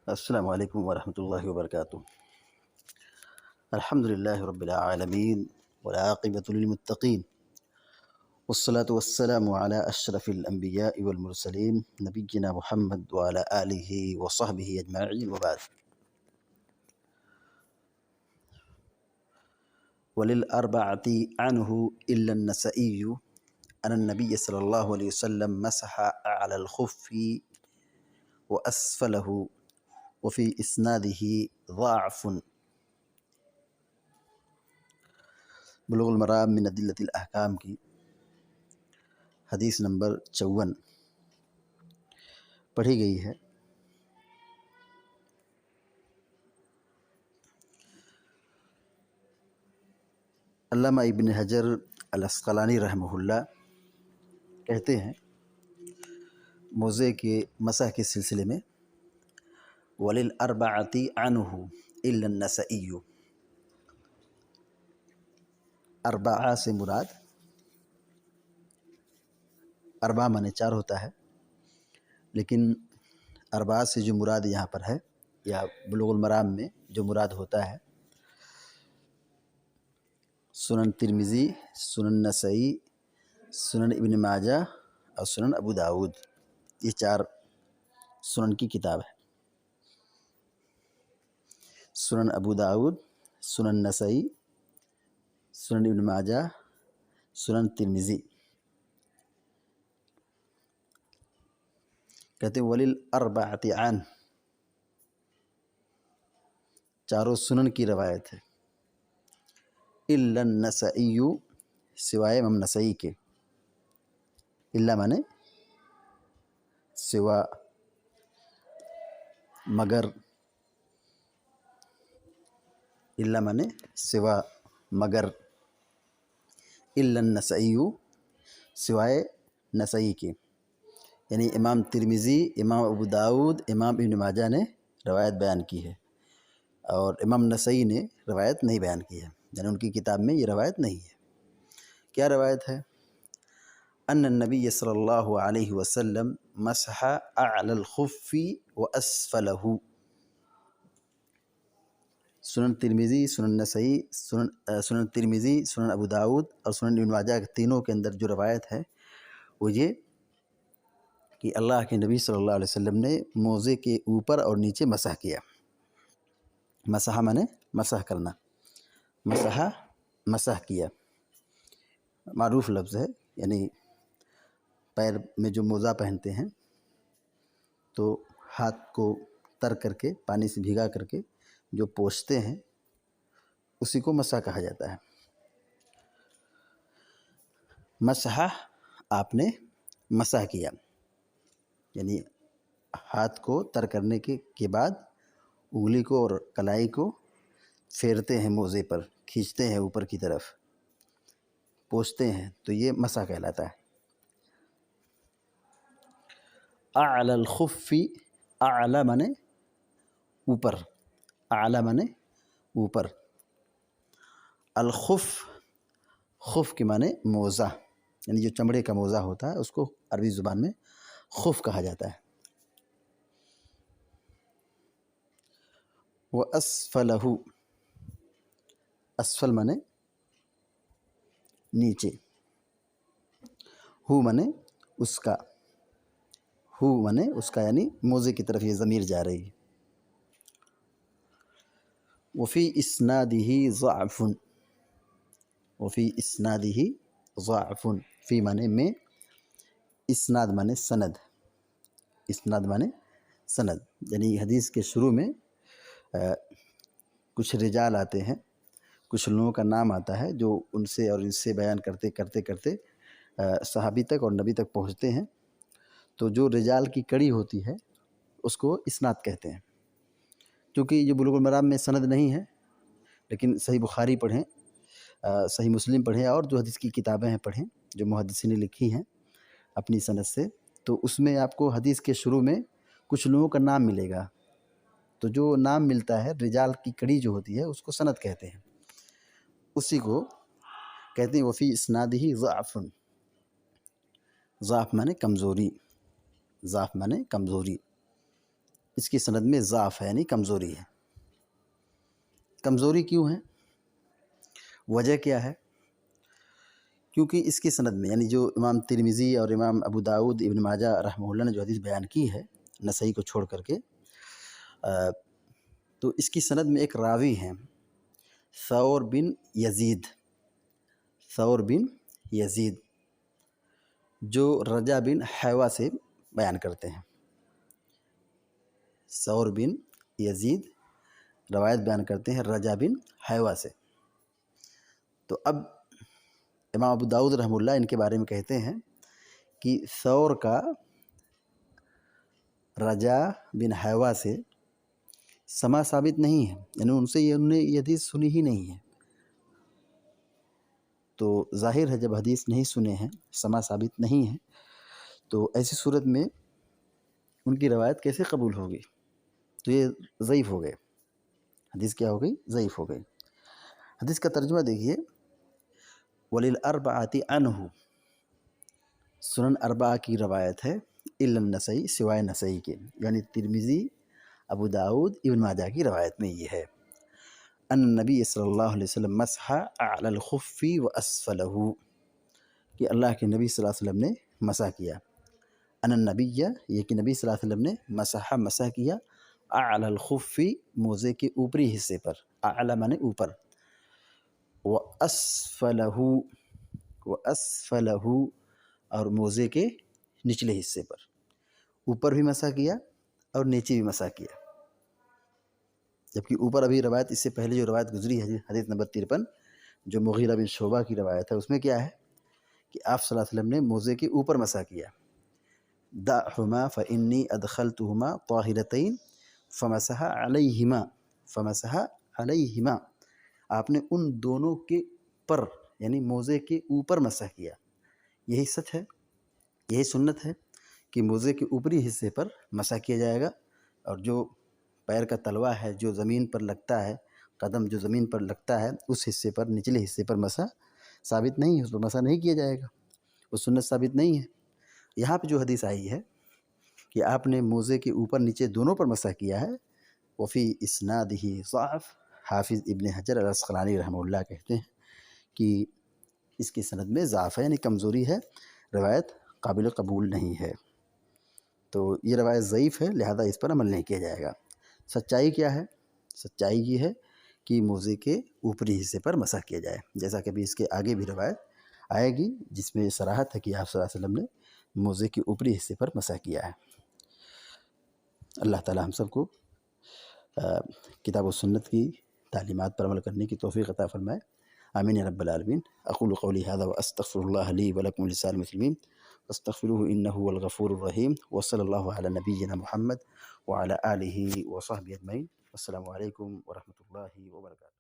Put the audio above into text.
السلام علیکم ورحمۃ اللہ وبرکاتہ۔ الحمد للہ رب العالمین والعاقبۃ للمتقین والصلاة والسلام علی اشرف الانبیاء والمرسلین نبینا محمد وعلی آلہ وصحبہ اجمعین وبعد۔ وللأربعة عنه إلا النسائي أن النبي صلى الله عليه وسلم مسح على الخف وأسفله وفي إسناده ضعف۔ بلوغ المرام من ادلۃ الاحکام کی حدیث نمبر 54 پڑھی گئی ہے۔ علامہ ابن حجر العسقلانی رحمہ اللہ کہتے ہیں موضع کے مسح کے سلسلے میں وَلِلْأَرْبَعَةِ عَنْهُ إِلَّا النَّسَائِيُّ، اربعہ سے مراد اربعہ معنی 4 ہوتا ہے، لیکن اربعہ سے جو مراد یہاں پر ہے یا بلوغ المرام میں جو مراد ہوتا ہے سنن ترمذی، سنن نسائی، سنن ابن ماجہ اور سنن ابو داود، یہ 4 سنن کی کتاب ہے۔ سنن ابو داود، سنن نسائی، سنن ابن ماجہ، سنن ترمذی۔ کہتے ہیں وَلِلْأَرْبَعَةِ عَنْ، چاروں سنن کی روایت ہے، إِلَّا النَّسَائِيُّ، سوائے امام نسائی کے۔ الا مانے سوا، مگر، الا مانے سوا مگر، الا النسائی، سوائے نسائی کے، یعنی امام ترمذی، امام ابو داود، امام ابن ماجہ نے روایت بیان کی ہے اور امام نسائی نے روایت نہیں بیان کی ہے، یعنی ان کی کتاب میں یہ روایت نہیں ہے۔ کیا روایت ہے؟ ان النبی صلی اللہ علیہ وسلم مسح اعلی الخف واسفلہ۔ سنن ترمذی، سنن نسائی، سنن ترمذی، سنن ابو داود اور سنن ابن ماجہ تینوں کے اندر جو روایت ہے وہ یہ کہ اللہ کے نبی صلی اللہ علیہ وسلم نے موزے کے اوپر اور نیچے مسح کیا۔ مسح مانے مسح کرنا، مسح کیا معروف لفظ ہے، یعنی پیر میں جو موزہ پہنتے ہیں تو ہاتھ کو تر کر کے پانی سے بھیگا کر کے جو پوچھتے ہیں اسی کو مسح کہا جاتا ہے۔ مسح، آپ نے مسح کیا، یعنی ہاتھ کو تر کرنے کے بعد انگلی کو اور کلائی کو پھیرتے ہیں موزے پر، کھینچتے ہیں اوپر کی طرف، پوچھتے ہیں، تو یہ مسح کہلاتا ہے۔ اعلی الخف، اعلی مانے اوپر، اعلی مانے اوپر، الخف، خف کے معنی موزہ، یعنی جو چمڑے کا موزہ ہوتا ہے اس کو عربی زبان میں خف کہا جاتا ہے۔ وَأَسْفَلَهُ، اسفل مانے نیچے، ہو مانے اس کا، ہو مانے اس کا، یعنی موزے کی طرف یہ ضمیر جا رہی ہے۔ وفی اسنادہ ضعف، وفی اسنادہ ضعف، فی مانے میں، اسناد مانے سند، اسناد مانے سند، یعنی حدیث کے شروع میں کچھ رجال آتے ہیں، کچھ لوگوں کا نام آتا ہے جو ان سے اور اس سے بیان کرتے کرتے کرتے صحابی تک اور نبی تک پہنچتے ہیں، تو جو رجال کی کڑی ہوتی ہے اس کو اسناد کہتے ہیں۔ کیونکہ یہ بلوغ المرام میں سند نہیں ہے، لیکن صحیح بخاری پڑھیں، صحیح مسلم پڑھیں اور جو حدیث کی کتابیں ہیں پڑھیں جو محدثین نے لکھی ہیں اپنی سند سے، تو اس میں آپ کو حدیث کے شروع میں کچھ لوگوں کا نام ملے گا، تو جو نام ملتا ہے رجال کی کڑی جو ہوتی ہے اس کو سند کہتے ہیں، اسی کو کہتے ہیں وفی اسنادہ ضعف، ضعف مانے کمزوری، ضعف مانے کمزوری، اس کی سند میں ضعف ہے یعنی کمزوری ہے۔ کمزوری کیوں ہے؟ وجہ کیا ہے؟ کیونکہ اس کی سند میں یعنی جو امام ترمذی اور امام ابو داؤد ابن ماجہ رحمہ اللہ نے جو حدیث بیان کی ہے نسائی کو چھوڑ کر کے، تو اس کی سند میں ایک راوی ہیں ثور بن یزید، ثور بن یزید، جو رجا بن حیوہ سے بیان کرتے ہیں۔ ثور بن یزید روایت بیان کرتے ہیں رجا بن حیوہ سے۔ تو اب امام ابو داؤد رحمہ اللہ ان کے بارے میں کہتے ہیں کہ ثور کا رجا بن حیوہ سے سما ثابت نہیں ہے، یعنی ان سے انہوں نے یہ حدیث سنی ہی نہیں ہے۔ تو ظاہر ہے جب حدیث نہیں سنے ہیں، سما ثابت نہیں ہے، تو ایسی صورت میں ان کی روایت کیسے قبول ہوگی؟ تو یہ ضعیف ہو گئے، حدیث کیا ہو گئی؟ ضعیف ہو گئی۔ حدیث کا ترجمہ دیکھیے، وَلِلْأَرْبَعَةِ عَنْهُ، سنن اربعہ کی روایت ہے، الا النسائی، سوائے نسائی کے، یعنی ترمذی، ابو داؤد، ابن ماجہ کی روایت میں یہ ہے، ان نبی صلی اللہ علیہ وسلم مسح اعلی الخف واسفلہ، کہ اللہ کے نبی صلی اللہ علیہ وسلم نے مسح کیا، ان النبی، یہ کہ نبی صلی اللہ علیہ وسلم نے مسح کیا، اعلی الخف، موزے کے اوپری حصے پر، اعلی مانے اوپر، واسفلہ، اور موزے کے نچلے حصے پر، اوپر بھی مسح کیا اور نیچے بھی مسح کیا۔ جبکہ اوپر ابھی روایت اس سے پہلے جو روایت گزری ہے حدیث نمبر 53 جو مغیرہ بن شعبہ کی روایت ہے، اس میں کیا ہے کہ آپ صلی اللہ علیہ وسلم نے موزے کے اوپر مسح کیا، دعہما فانی ادخلتہما طاہرتین فمسح علیہما، آپ نے ان دونوں کے پر یعنی موزے کے اوپر مسح کیا۔ یہی سچ ہے، یہی سنت ہے کہ موزے کے اوپری حصے پر مسح کیا جائے گا، اور جو پیر کا تلوا ہے جو زمین پر لگتا ہے، قدم جو زمین پر لگتا ہے، اس حصے پر، نچلے حصے پر مسح ثابت نہیں ہے، اس پر مسح نہیں کیا جائے گا، وہ سنت ثابت نہیں ہے۔ یہاں پہ جو حدیث آئی ہے کہ آپ نے موزے کے اوپر نیچے دونوں پر مسح کیا ہے، وفی اسنادہ ضعف، حافظ ابن حجر العسقلانی رحمہ اللہ کہتے ہیں کہ اس کی سند میں ضعف ہے یعنی کمزوری ہے، روایت قابل قبول نہیں ہے، تو یہ روایت ضعیف ہے، لہذا اس پر عمل نہیں کیا جائے گا۔ سچائی کیا ہے؟ سچائی یہ ہے کہ موزے کے اوپری حصے پر مسح کیا جائے، جیسا کہ ابھی اس کے آگے بھی روایت آئے گی جس میں صراحت ہے کہ آپ صلی اللہ علیہ وسلم نے موزے کے اوپری حصے پر مسح کیا ہے۔ اللہ تعالی ہم سب کو کتاب و سنت کی تعلیمات پر عمل کرنے کی توفیق عطا فرمائے، آمین یا رب العالمین۔ اقول قولی ھذا واستغفر اللہ لی ولکم ولسائر المسلمین فاستغفروه انه هو الغفور الرحیم، وصلی اللہ علی نبینا محمد وعلی آلہ وصحبہ اجمعین۔ السلام علیکم ورحمۃ اللہ وبرکاتہ۔